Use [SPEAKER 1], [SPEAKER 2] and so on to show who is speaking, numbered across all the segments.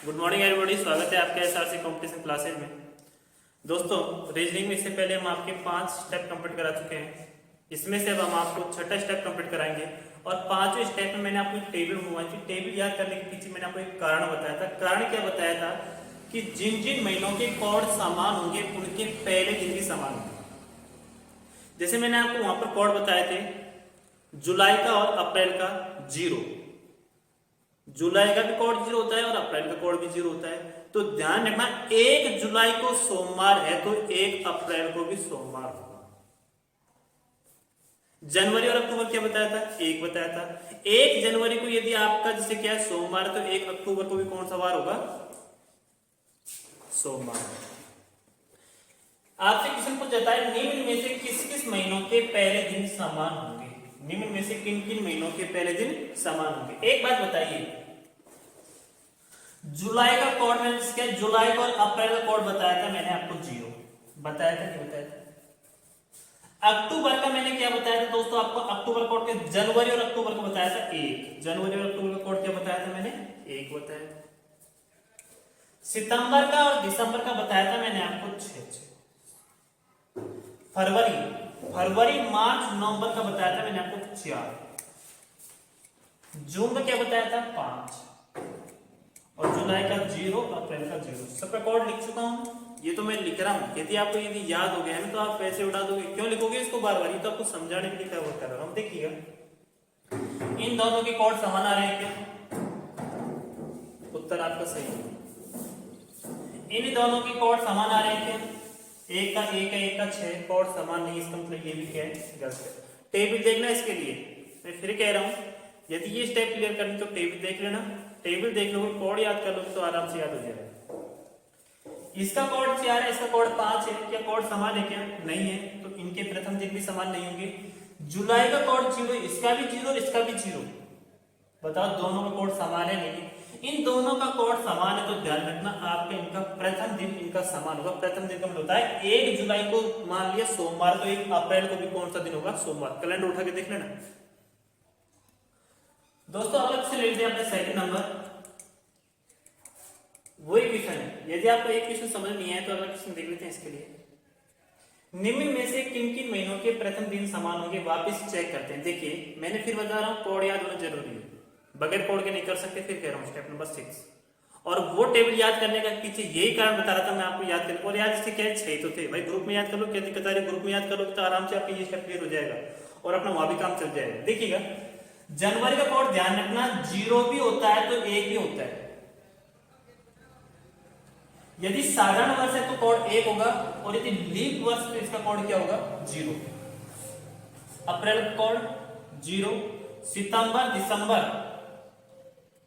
[SPEAKER 1] Good morning everybody, स्वागत है आपके एसआरसी कंपटीशन क्लासेज में। दोस्तों, रीजनिंग में इससे पहले हम आपके 5 स्टेप कंप्लीट करा चुके हैं। इसमें से अब हम आपको छठा स्टेप कंप्लीट कराएंगे और 5वें स्टेप में मैंने आपको एक टेबल घुमाई थी। टेबल याद करने के पीछे मैंने आपको एक कारण बताया था। कारण क्या बताया था कि जिन जिन महीनों के कोड समान होंगे उनके पहले दिन भी समान होंगे। जैसे मैंने आपको वहां पर कोड बताए थे, जुलाई का और अप्रैल का 0, जुलाई का भी कोड 0 होता है और अप्रैल का कोड भी 0 होता है। तो ध्यान रखना, 1 जुलाई को सोमवार है तो 1 अप्रैल को भी सोमवार होगा। जनवरी और अक्टूबर क्या बताया था? 1 बताया था। 1 जनवरी को यदि आपका जैसे क्या है सोमवार, तो 1 अक्टूबर को भी कौन सा वार होगा? सोमवार। आपसे क्वेश्चन पूछा जाता है, निम्न में से किस किस महीनों के पहले दिन समान होंगे? निम्न में से किन किन महीनों के पहले दिन समान होंगे? एक बात बताइए, जुलाई का कोड मैंने क्या, जुलाई का और अप्रैल का कोड बताया था मैंने आपको 0 बताया था, नहीं बताया था? अक्टूबर का मैंने क्या बताया था दोस्तों? आपको अक्टूबर कोड के जनवरी और अक्टूबर को बताया था 1, जनवरी और अक्टूबर का कोड क्या बताया था मैंने? 1 बताया था। सितंबर का और दिसंबर का बताया था मैंने आपको 6। फरवरी मार्च नवंबर का बताया था मैंने आपको 4। जून का क्या बताया था? 5। और जुलाई का 0, अप्रैल का 0। सबका कोड लिख चुका हूं। ये तो मैं लिख रहा हूं। यदि आपको यदि याद हो गया है तो आप पैसे उड़ा दोगे। क्यों लिखोगे इसको बार बार? ये तो आपको समझाने के लिए क्या कर रहा हूं। देखिएगा, इन दोनों के कोड समान आ रहे हैं क्या? उत्तर आपका सही है। इन दोनों के कोड समान आ रहे हैं क्या? एक का 6 कोड समान नहीं, इसका मतलब ये भी क्या है? गलत है। टेबल देखना इसके लिए मैं फिर कह रहा हूं, यदि ये स्टेप क्लियर करनी तो टेबल देख लेना। टेबल देख लो, कोड याद कर लो तो आराम से याद हो जाएगा। इसका कोड 4 है, इसका कोड 5 है। क्या कोड समान है? क्या नहीं है। तो इनके प्रथम दिन भी समान नहीं होंगे। जुलाई का कोड 0, इसका भी 0 और इसका भी 0। बताओ, दोनों का कोड समान है? नहीं। इन दोनों का कोड समान है तो ध्यान रखना, आपका इनका प्रथम दिन इनका समान होगा। प्रथम दिन का मतलब होता है 1 जुलाई को मान लिया सोमवार, तो 1 अप्रैल को भी कौन सा दिन होगा? सोमवार। कैलेंडर उठा के देख लेना दोस्तों। अलग से ले लीजिए अपने सेकंड नंबर, वही क्वेश्चन है। यदि आपको एक क्वेश्चन समझ नहीं आया तो अगला क्वेश्चन देख लेते हैं। इसके लिए, निम्न में से किन किन महीनों के प्रथम दिन समान होंगे? वापस चेक करते हैं। देखिए, मैंने फिर बता रहा हूं, कोड याद होना जरूरी है। बगैर कोड के नहीं कर सकते। फिर कह रहा हूं स्टेप नंबर 6। और वो टेबल याद करने का पीछे यही कारण बता रहा था मैं आपको, याद करने। और याद इससे क्या है, 6 तो थे भाई। ग्रुप में याद कर लो, क्या दिक्कत आ रही है? ग्रुप में याद कर लो तो आराम से आपका ये स्टेप क्लियर हो जाएगा और अपना वहां भी काम चल जाएगा। देखिएगा, जनवरी का कोड ध्यान रखना, 0 भी होता है तो 1 भी होता है। यदि साधारण वर्ष है तो कोड 1 होगा, और यदि लीप वर्ष तो इसका कोड क्या होगा? 0। अप्रैल का कोड 0। सितंबर दिसंबर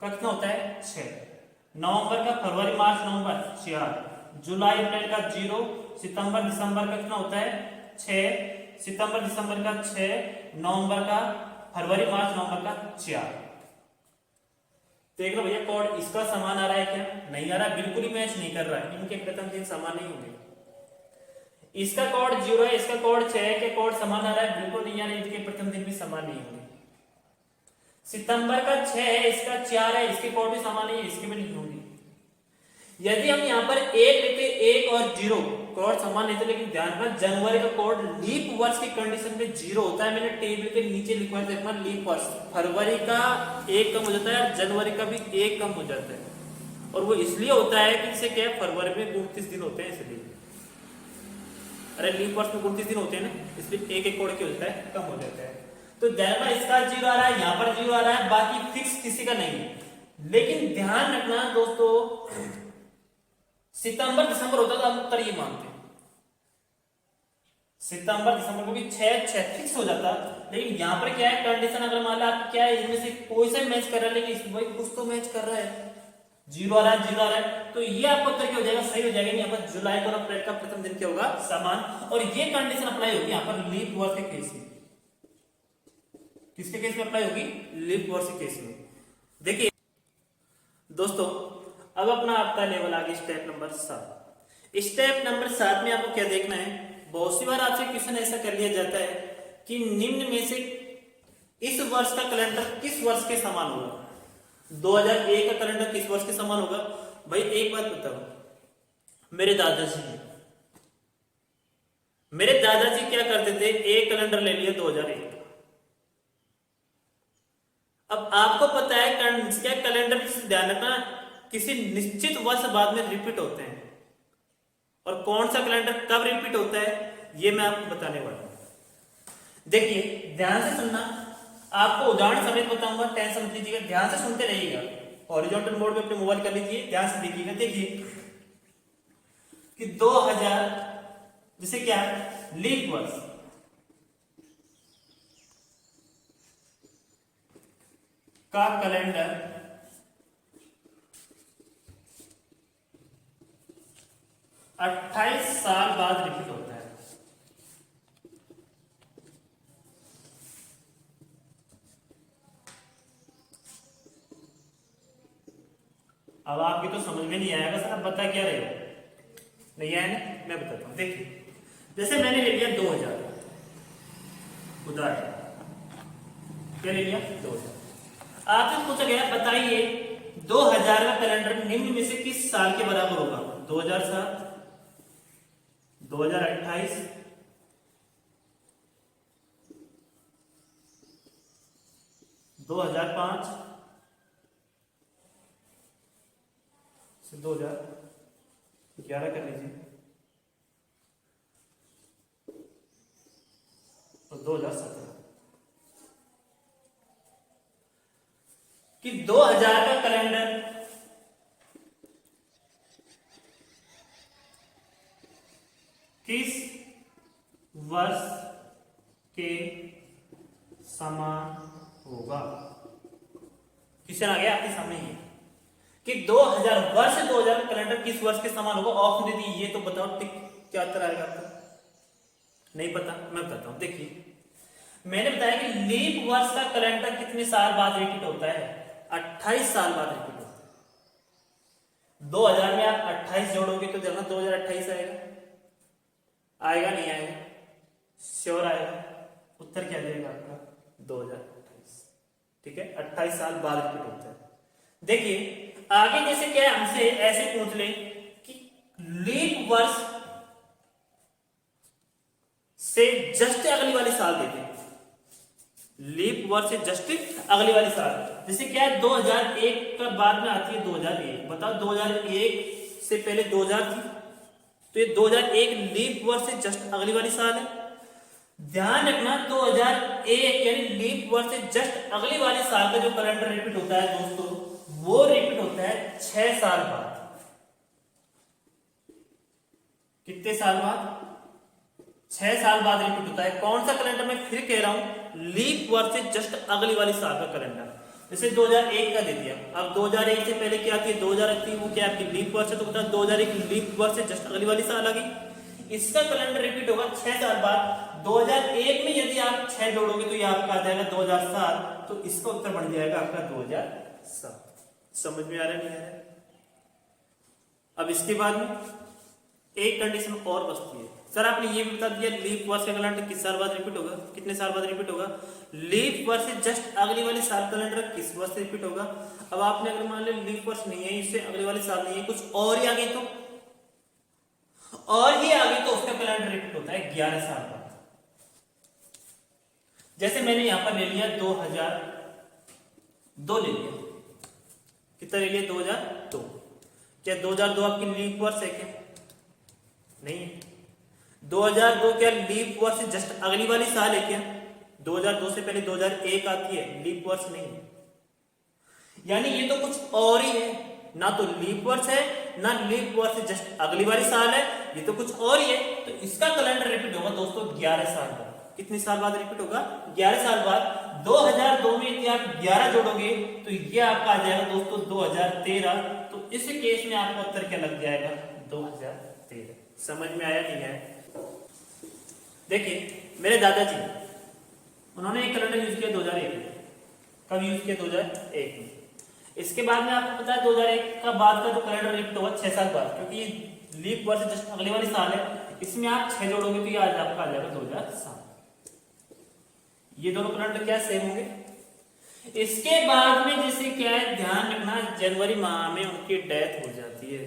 [SPEAKER 1] का कितना होता है? 6। नवंबर का, फरवरी मार्च नवंबर 4। जुलाई अप्रैल का 0। सितंबर दिसंबर का कितना होता है? 6। सितंबर दिसंबर का 6। नवंबर का, फरवरी मार्च नवंबर का 4। देख लो भैया, कोड इसका समान आ रहा है क्या? नहीं आ रहा, बिल्कुल ही मैच नहीं कर रहा है। इनके प्रथम दिन समान नहीं होंगे। इसका कोड 0 है, इसका कोड 6 है। के कोड समान आ रहा है? बिल्कुल नहीं आ रहा है। इनके प्रथम दिन भी समान नहीं होंगे। सितंबर का 6 है, इसका 4 है, इसके कोड भी समान नहीं है, इसके भी नहीं होंगे। यदि हम यहाँ पर 1 लेते, 1 और 0 कोड समान नहीं थे, लेकिन ध्यान रखना जनवरी का कोड लीप वर्ष की कंडीशन में 0 होता है। मैंने टेबल के नीचे लिखवा देखना, लीप वर्ष फरवरी का 1 कम हो जाता है और जनवरी का भी 1 कम हो जाता है। और वो इसलिए होता है कि इससे क्या है, फरवरी में 29 दिन होते हैं इसलिए। अरे लीप वर्ष में 29 दिन होते हैं ना, इसलिए एक कोड क्या होता है? कम हो जाता है। तो ध्यान, इसका 0 आ रहा है, यहाँ पर 0 आ रहा है, बाकी फिक्स किसी का नहीं है। लेकिन ध्यान रखना दोस्तों, सितंबर दिसंबर होता तो हम उत्तर ये मानते, सितंबर दिसंबर को भी 6 फिक्स हो जाता। लेकिन यहाँ पर क्या है कंडीशन, अगर मान लो आप क्या है, इनमें से कोई सा मैच कर रहा है, लेकिन भाई कुछ तो मैच कर रहा है, 0 आ रहा है, 0 आ रहा है, तो ये आपको उत्तर क्या हो जाएगा? सही हो जाएगा। यहाँ पर जुलाई और अप्रैल का प्रथम दिन क्या होगा? समान। और ये कंडीशन अप्लाई होगी यहाँ पर लीप वर्ष के केस में। किसके केस में अप्लाई होगी? लीप वर्ष के केस में। देखिए दोस्तों, अब अपना आपका लेवल आ गया स्टेप नंबर 7। स्टेप नंबर 7 में आपको क्या देखना है? बहुत सी बार आपसे क्वेश्चन ऐसा कर लिया जाता है कि निम्न में से इस वर्ष का कैलेंडर किस वर्ष के समान होगा? 2001 का कैलेंडर किस वर्ष के समान होगा? भाई एक बात बताओ, मेरे दादाजी हैं, मेरे दादाजी क्या करते थे, एक कैलेंडर ले लिया 2001 का। अब आपको पता है क्या कैलेंडर ध्यान रखना किसी निश्चित वर्ष बाद में रिपीट होते हैं, और कौन सा कैलेंडर कब रिपीट होता है ये मैं आपको बताने वाला हूं। देखिए ध्यान से सुनना, आपको उदाहरण समेत बताऊंगा, टेंशन मत लीजिएगा, ध्यान से सुनते रहिएगा। हॉरिजॉन्टल मोड में अपने मोबाइल कर लीजिए, ध्यान से देखिएगा। देखिए कि 2000 जैसे क्या लीप वर्ष, का कैलेंडर 28 साल बाद रिपीट होता है। अब आपकी तो समझ में नहीं आएगा सर, आप बता क्या रहे हो, नहीं आया ना, मैं बताता हूं। देखिए जैसे मैंने ले लिया 2000 उदाहरण, क्या ले लिया 2000, आपसे पूछा गया बताइए 2000 का कैलेंडर निम्न में से किस साल के बराबर होगा? 2007, 2028, 2005 से 2011 कर लीजिए, और 2017। कि 2000 का कैलेंडर किस वर्ष के समान होगा? क्वेश्चन आ गया आपके सामने ही कि 2000 वर्ष 2000 कैलेंडर किस वर्ष के समान होगा। ऑप्शन दे दी, ये तो बताओ टिक क्या उत्तर आएगा आपका? नहीं पता, मैं बताता हूं। देखिए मैंने बताया कि लीप वर्ष का कैलेंडर कितने साल बाद रिपीट होता है? 28 साल बाद रिपीट होता है। 2000 में आप 28 जोड़ोगे तो जमा 2028 आएगा, आएगा नहीं आएगा? श्योर आएगा। उत्तर क्या देगा आपका? 2028। ठीक है, 28 साल बाद रिपीट होता है। देखिए आगे जैसे क्या हमसे ऐसे पूछ ले कि लीप वर्ष से जस्ट अगली वाली साल देते हैं, लीप वर्ष से जस्ट अगली वाली साल, जैसे क्या है 2001 का बाद में आती है 2001। बताओ 2001 से पहले 2000 थी, तो ये 2001 लीप वर्ष से जस्ट अगली वाली साल है। ध्यान रखना 2001 यानी लीप वर्ष से जस्ट अगली वाली साल का जो कैलेंडर रिपीट होता है दोस्तों, वो रिपीट होता है 6 साल बाद। कितने साल बाद? 6 साल बाद रिपीट होता है। कौन सा कैलेंडर? मैं फिर कह रहा हूं, लीप वर्ष से जस्ट अगली वाली साल का कैलेंडर। जैसे 2001 का दे दिया, अब 2001 से पहले क्या थी? 2000 थी, वो क्या आपकी लीप वर्ष है, तो बता 2001 लीप वर्ष से जस्ट अगली वाली साल आ गई। इसका कैलेंडर रिपीट होगा 6 साल बाद। 2001 में यदि आप 6 जोड़ोगे तो ये आपका आ जाएगा 2007, तो इसका उत्तर बन जाएगा आपका 2007। समझ में आ रहा है नहीं आ रहा है? अब इसके बाद में एक कंडीशन और बचती है, सर आपने ये भी बता दिया लीप वर्ष का कैलेंडर किस साल बाद रिपीट होगा, कितने साल बाद रिपीट होगा? लीप वर्ष से जस्ट अगली वाली साल कैलेंडर किस वर्ष से रिपीट होगा? अब आपने अगर मान लिया लीप वर्ष नहीं है, इससे अगली वाली साल नहीं है, कुछ और ही आगे, तो और ही आगे तो उसका कैलेंडर रिपीट होता है 11 साल बाद। जैसे मैंने यहां पर ले लिया 2002 ले लिया, कितना ले लिया? 2002। क्या 2002 आपकी लीप वर्ष है क्या? नहीं है। 2002 क्या लीप वर्ष से जस्ट अगली वाली साल है क्या? 2002 से पहले 2001 आती है, लीप वर्ष नहीं है। यानी ये तो कुछ और ही है, ना तो लीप वर्ष है ना लीप वर्ष से जस्ट अगली वाली साल है, ये तो कुछ और ही है। तो इसका कैलेंडर रिपीट होगा दोस्तों 11 साल बाद। कितने साल बाद रिपीट होगा? 11 साल बाद। 2002 में यदि आप 11 जोड़ोगे तो ये आपका आ जाएगा दोस्तों 2013। तो इस केस में आपका उत्तर क्या लग जाएगा? 2013। समझ में आया नहीं है? देखिए मेरे दादाजी उन्होंने एक कैलेंडर यूज किया 2001 में। कब यूज किया? 2001 में। इसके बाद में आपको पता है 2001 का बाद का जो कैलेंडर रिपीट होगा 6 साल बाद, क्योंकि लीप वर्ष जस्ट अगली वाली साल है, इसमें आप 6 जोड़ोगे तो ये आज आपका आ जाएगा 2007। ये दोनों कैलेंडर क्या सेम होंगे? इसके बाद में जैसे क्या है, ध्यान रखना, जनवरी माह में उनकी डेथ हो जाती है।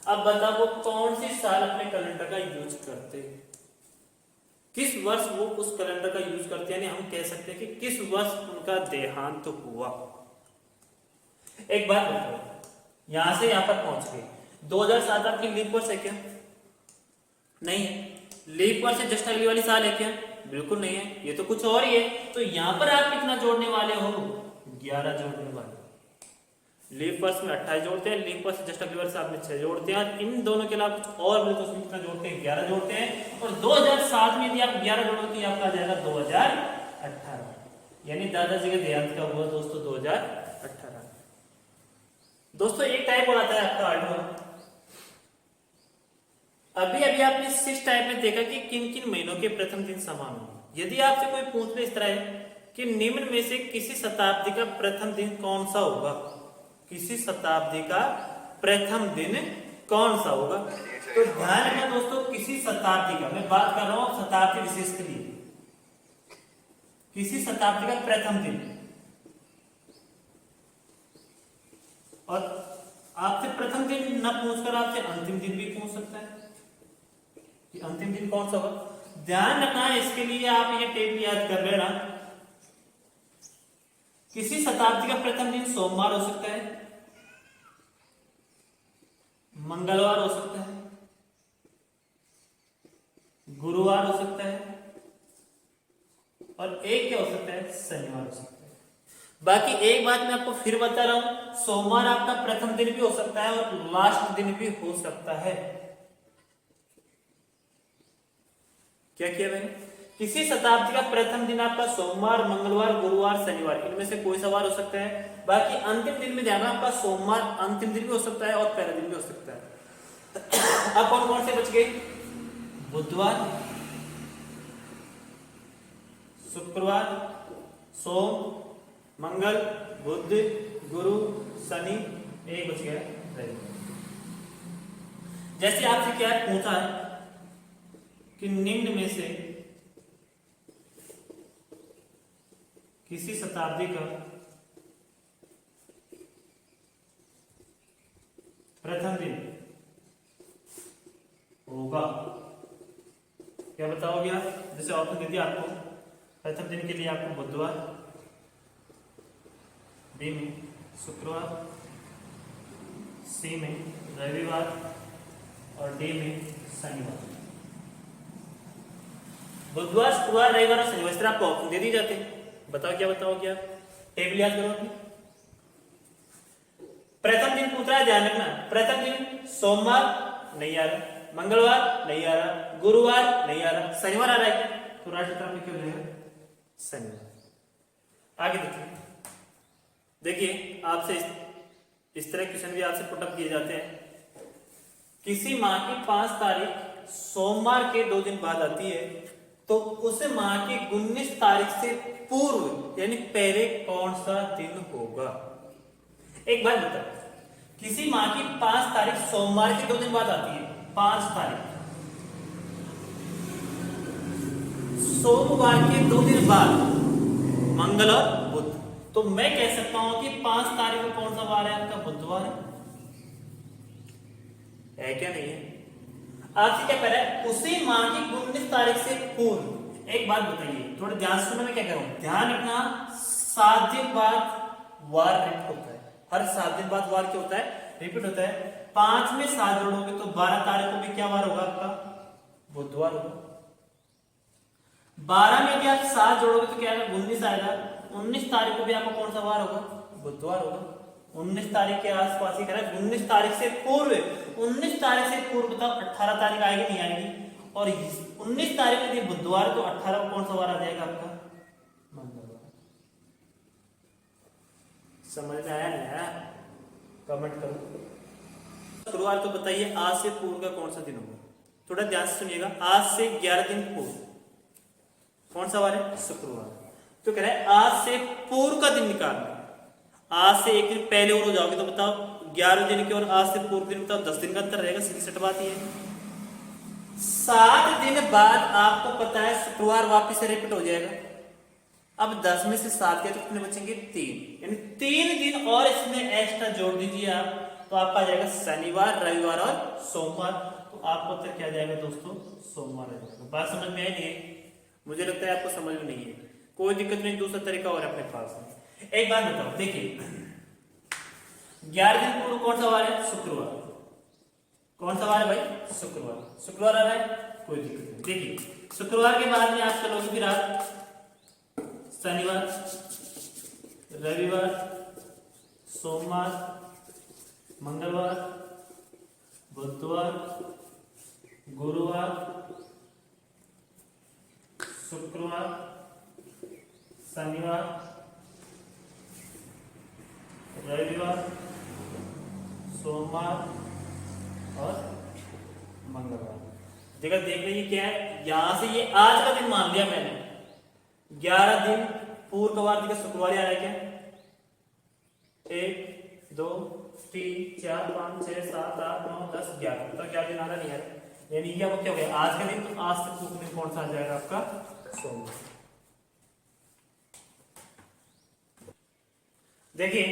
[SPEAKER 1] अब बताओ वो कौन सी साल अपने कैलेंडर का यूज करते हैं, किस वर्ष वो उस कैलेंडर का यूज करते हैं, यानी हम कह सकते हैं कि किस वर्ष उनका देहांत हुआ। एक बात बताओ, यहां से यहां पर पहुंच गए, 2007 आपकी लीप वर्ष है क्या? नहीं है। लीप वर्ष से जस्ट अगली वाली साल है क्या? बिल्कुल नहीं है, ये तो कुछ और ही है। तो यहां पर आप कितना जोड़ने वाले हो? 11 जोड़ने वाले। लीप वर्ष में 28 जोड़ते हैं, लीप वर्ष से जस्ट अगली वर्ष आप में 6 जोड़ते हैं, और इन दोनों के अलावा कुछ और मिले तो उसमें कितना जोड़ते हैं? 11 जोड़ते हैं। और 2007 में यदि आप 11 जोड़ोगे तो आपका आ जाएगा 2018, यानी दादाजी का देहांत का हुआ दोस्तों 2018। दोस्तों एक टाइप और आता है आपका 8वां। अभी अभी आपने इस टाइप में देखा कि किन किन महीनों के प्रथम दिन समान हो। यदि आपसे कोई पूछ ले इस तरह है कि निम्न में से किसी शताब्दी का प्रथम दिन कौन सा होगा, किसी शताब्दी का प्रथम दिन कौन सा होगा, तो ध्यान रखना दोस्तों, किसी शताब्दी का मैं बात कर रहा हूं, शताब्दी विशेष के लिए, किसी शताब्दी का प्रथम दिन। और आपसे प्रथम दिन न पूछकर आपसे अंतिम दिन भी पूछ सकता है कि अंतिम दिन कौन सा होगा। ध्यान रखना है, इसके लिए आप ये टेप याद कर लेना। किसी शताब्दी का प्रथम दिन सोमवार हो सकता है, मंगलवार हो सकता है, गुरुवार हो सकता है, और एक क्या हो सकता है? शनिवार हो सकता है। बाकी एक बात मैं आपको फिर बता रहा हूं, सोमवार आपका प्रथम दिन भी हो सकता है और लास्ट दिन भी हो सकता है। क्या किया मैंने? किसी शताब्दी का प्रथम दिन आपका सोमवार, मंगलवार, गुरुवार, शनिवार, इनमें से कोई सवार हो सकता है। बाकी अंतिम दिन में ध्यान, आपका सोमवार अंतिम दिन भी हो सकता है और पहला दिन भी हो सकता है। अब कौन कौन से बच गए? बुधवार, शुक्रवार, सोम, मंगल, बुध, गुरु, शनि, एक बच गया रविवार। जैसे आपसे क्या पूछा है कि निम्न में से किसी शताब्दी का प्रथम दिन होगा, क्या बताओगे आप? जैसे ऑप्शन दे दिया आपको, प्रथम दिन के लिए आपको बुधवार, बी में शुक्रवार, सी में रविवार और डी में शनिवार। बुधवार, शुक्रवार, रविवार और शनिवार, इस तरह आपको ऑप्शन दे दिए जाते हैं। बताओ क्या बताओगे आप? टेबल याद करो अपनी। प्रथम दिन पूछ रहा है, ध्यान रखना, प्रथम दिन सोमवार नहीं आ रहा, मंगलवार नहीं आ रहा, गुरुवार नहीं आ रहा, शनिवार आ रहा है, तो राइट तरफ में क्यों रहेगा? शनिवार। आगे देखिए आपसे इस तरह क्वेश्चन भी आपसे पुटअप किए जाते हैं। किसी माह की 5 तारीख सोमवार के 2 दिन बाद आती है, तो उस माह की 19 तारीख से पूर्व यानी पहले कौन सा दिन होगा? एक बात बताओ, किसी माह की 5 तारीख सोमवार के 2 दिन बाद आती है, 5 तारीख सोमवार के 2 दिन बाद मंगल और बुध, तो मैं कह सकता हूं कि 5 तारीख को कौन सा वार है आपका? बुधवार है क्या? नहीं है। आपसे क्या कह रहा है? उसी माह की 19 तारीख से पूर्व। एक बात बताइए, थोड़ा ध्यान से सुनना, मैं क्या कह रहा हूं, ध्यान रखना, 7 दिन बाद वार रिपीट होता है, हर 7 दिन बाद वार क्या होता है? रिपीट होता है। 5 में 7 जोड़ोगे तो 12 तारीख को भी क्या वार होगा आपका? बुधवार होगा। 12 में भी आप 7 जोड़ोगे तो क्या आएगा? 19 आएगा। 19 तारीख को भी आपका कौन सा वार होगा? बुधवार होगा। 19 तारीख के आसपास ही कह रहा है, 19 तारीख से पूर्व। 19 तारीख से पूर्व बताओ 18 तारीख आएगी नहीं आएगी? और 19 तारीख यदि बुधवार तो 18 को कौन सा वार आ जाएगा आपका? मंगलवार। समझ में आया नहीं आया? कमेंट करो। शुक्रवार तो बताइए, आज से पूर्व का कौन सा दिन होगा? थोड़ा ध्यान से सुनिएगा, आज से 11 दिन पूर्व कौन सा वार है? शुक्रवार। तो कह रहा है आज से पूर्व का दिन निकालना। आज से एक दिन पहले और हो जाओगे तो बताओ 11 दिन की, और आज से पूर्व दिन बताओ 10 दिन का अंतर रहेगा। सीधी सट बात ही है। 7 दिन बाद आपको पता है शुक्रवार वापिस से रिपीट हो जाएगा। अब 10 में से 7 गए तो कितने बचेंगे 3, यानी 3 दिन और इसमें एक्स्ट्रा जोड़ दीजिए आप, तो आपका आ जाएगा शनिवार, रविवार और सोमवार। तो आपको उत्तर क्या जाएगा दोस्तों, सोमवार आ जाएगा। बात समझ में आई नहीं? मुझे लगता है आपको समझ में नहीं है, कोई दिक्कत नहीं, दूसरा तरीका और अपने पास। एक बात बताओ, देखिए 11 दिन पूर्व कौन सा वार है, शुक्रवार। कौन सा वार है भाई, शुक्रवार। शुक्रवार आ रहा है, कोई दिक्कत नहीं। देखिए शुक्रवार के बाद में आप चलोगे फिर आप शनिवार, रविवार, सोमवार, मंगलवार, बुधवार, गुरुवार, शुक्रवार, शनिवार, रविवार, सोमवार और मंगलवार। जगह देख लीजिए क्या है, यहां से ये आज का दिन मान लिया मैंने, 11 दिन पूर्व का वार शुक्रवार आ रहा है क्या, 1 2 3 4 5 6 7 8 9 10 11, तो क्या दिन आ रहा नहीं है, यानी ये क्या हो गया आज का दिन। तो आज तक दिन कौन सा आ जाएगा आपका, सोमवार। देखिए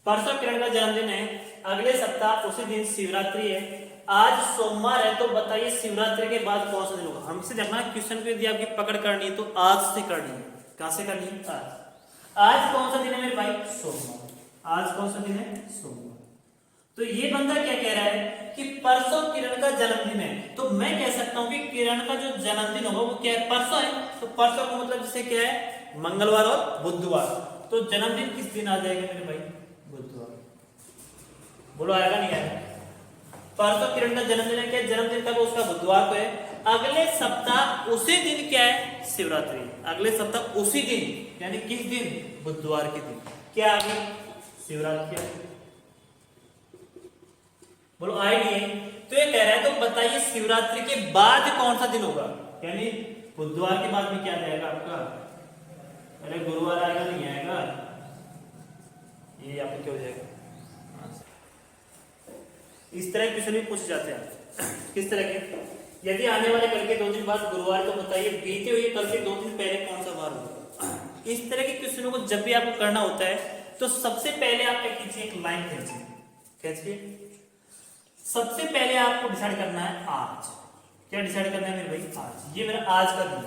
[SPEAKER 1] परसों किरण का जन्मदिन है, अगले सप्ताह उसी दिन शिवरात्रि है, आज सोमवार है, तो बताइए शिवरात्रि के बाद कौन सा दिन होगा। हमसे देखना क्वेश्चन को यदि आपकी पकड़ करनी है तो आज से करनी है। कहां से करनी है, आज कौन सा दिन है मेरे भाई, सोमवार। आज कौन सा दिन है, सोमवार। तो ये बंदा क्या कह रहा है कि परसों किरण का जन्मदिन है, तो मैं कह सकता हूं कि किरण का जो जन्मदिन होगा वो क्या है, परसों है। तो परसों का मतलब जैसे क्या है, मंगलवार और बुधवार। तो जन्मदिन किस दिन आ जाएगा मेरे भाई, बुधवार। बोलो आएगा नहीं आएगा, परसों किरण का जन्मदिन है, क्या जन्मदिन कब, उसका बुधवार को है। अगले सप्ताह उसी दिन क्या है, शिवरात्रि। अगले सप्ताह उसी दिन यानी किस दिन, बुधवार के दिन क्या आ गई, शिवरात्रि। बोलो आए नहीं है, तो ये कह रहा है तो बताइए शिवरात्रि के बाद कौन सा दिन होगा, यानी बुधवार के बाद में क्या जाएगा आपका, अरे गुरुवार आएगा नहीं आएगा, ये आपको क्या हो जाएगा। इस तरह क्वेश्चन भी पूछे जाते हैं। किस तरह के, यदि आने वाले कल के 2 दिन बाद गुरुवार, तो बताइए बीते हुए कल के 2 दिन पहले कौन सा वार होगा। इस तरह के क्वेश्चनों को जब भी आपको करना होता है तो सबसे पहले आप क्या कीजिए, एक लाइन खींचिए। सबसे पहले आपको डिसाइड करना है आज, क्या डिसाइड करना है मेरे भाई, आज। ये मेरा आज का दिन,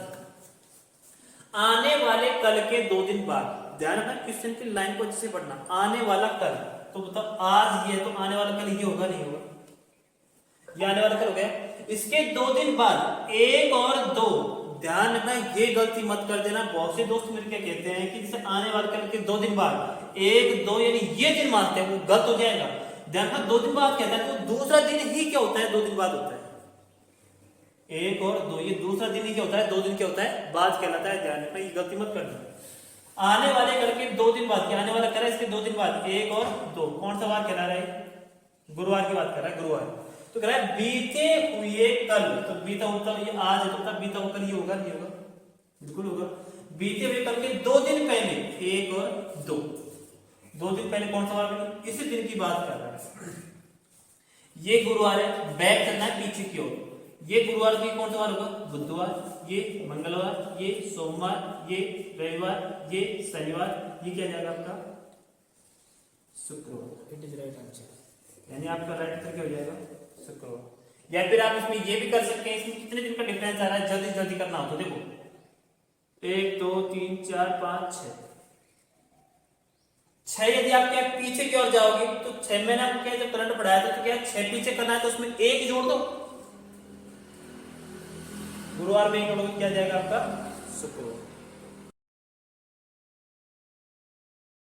[SPEAKER 1] आने वाले कल के 2 दिन बाद। ध्यान रखना क्वेश्चन की लाइन को अच्छे से पढ़ना, आने वाला कल, तो बताओ आज ये, तो आने वाला कल ये होगा नहीं होगा, ये आने वाला कल हो गया। इसके 2 दिन बाद 1 और 2, ध्यान रखना ये गलती मत कर देना। बहुत से दोस्त मेरे क्या कहते हैं कि जैसे आने वाले कल के 2 दिन बाद 1 2 यानी ये दिन मानते हैं, वो गलत हो जाएगा। ध्यान रखना 2 दिन बाद कहता है, तो दूसरा दिन ही क्या होता है, 2 दिन बाद होता है। 1 और 2 ये दूसरा दिन ही क्या होता है, 2 दिन क्या होता है, बाद कहलाता है। ध्यान रखना ये गलती मत करना। आने वाले कल के 2 दिन बाद, आने वाला कल है इसके 2 दिन बाद 1 और 2, कौन सा वार कहला रहा है, गुरुवार की बात कर रहा है, गुरुवार। तो कह रहा है बीते हुए कल, तो बीता होता ये आज है, तो बीता हुआ कल ये होगा नहीं होगा, बिल्कुल होगा। बीते हुए कल के 2 दिन पहले 1 और 2 दिन पहले कौन सा वार बना, इसी दिन की बात कर रहा है। ये गुरुवार है, बैक करना है पीछे की ओर। ये गुरुवार की कौन सा वार होगा, बुधवार, ये मंगलवार, ये सोमवार, ये रविवार, ये शनिवार, ये क्या जाएगा आपका, शुक्रवार। इट इज राइट आंसर, यानी आपका राइट आंसर क्या हो जाएगा, शुक्रवार। या फिर आप इसमें ये भी कर सकते हैं, इसमें कितने दिन का डिफरेंस आ रहा है, जल्दी जल्दी करना हो तो देखो 1 2 3 4 5 6 यदि आप क्या पीछे की ओर जाओगे तो 6 में आपको क्या जब करंट पढ़ाया था तो क्या 6 पीछे करना है, तो उसमें 1 जोड़ दो, गुरुवार में जोड़ोगे क्या जाएगा आपका, शुक्रवार।